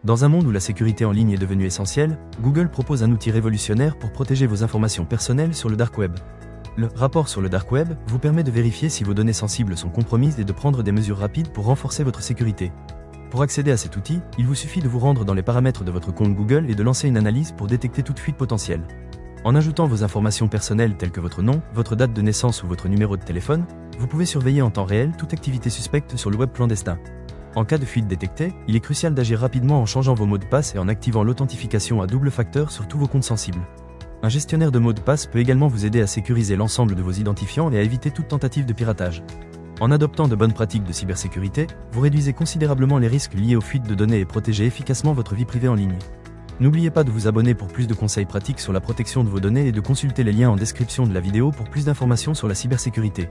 Dans un monde où la sécurité en ligne est devenue essentielle, Google propose un outil révolutionnaire pour protéger vos informations personnelles sur le dark web. Le rapport sur le dark web vous permet de vérifier si vos données sensibles sont compromises et de prendre des mesures rapides pour renforcer votre sécurité. Pour accéder à cet outil, il vous suffit de vous rendre dans les paramètres de votre compte Google et de lancer une analyse pour détecter toute fuite potentielle. En ajoutant vos informations personnelles telles que votre nom, votre date de naissance ou votre numéro de téléphone, vous pouvez surveiller en temps réel toute activité suspecte sur le web clandestin. En cas de fuite détectée, il est crucial d'agir rapidement en changeant vos mots de passe et en activant l'authentification à double facteur sur tous vos comptes sensibles. Un gestionnaire de mots de passe peut également vous aider à sécuriser l'ensemble de vos identifiants et à éviter toute tentative de piratage. En adoptant de bonnes pratiques de cybersécurité, vous réduisez considérablement les risques liés aux fuites de données et protégez efficacement votre vie privée en ligne. N'oubliez pas de vous abonner pour plus de conseils pratiques sur la protection de vos données et de consulter les liens en description de la vidéo pour plus d'informations sur la cybersécurité.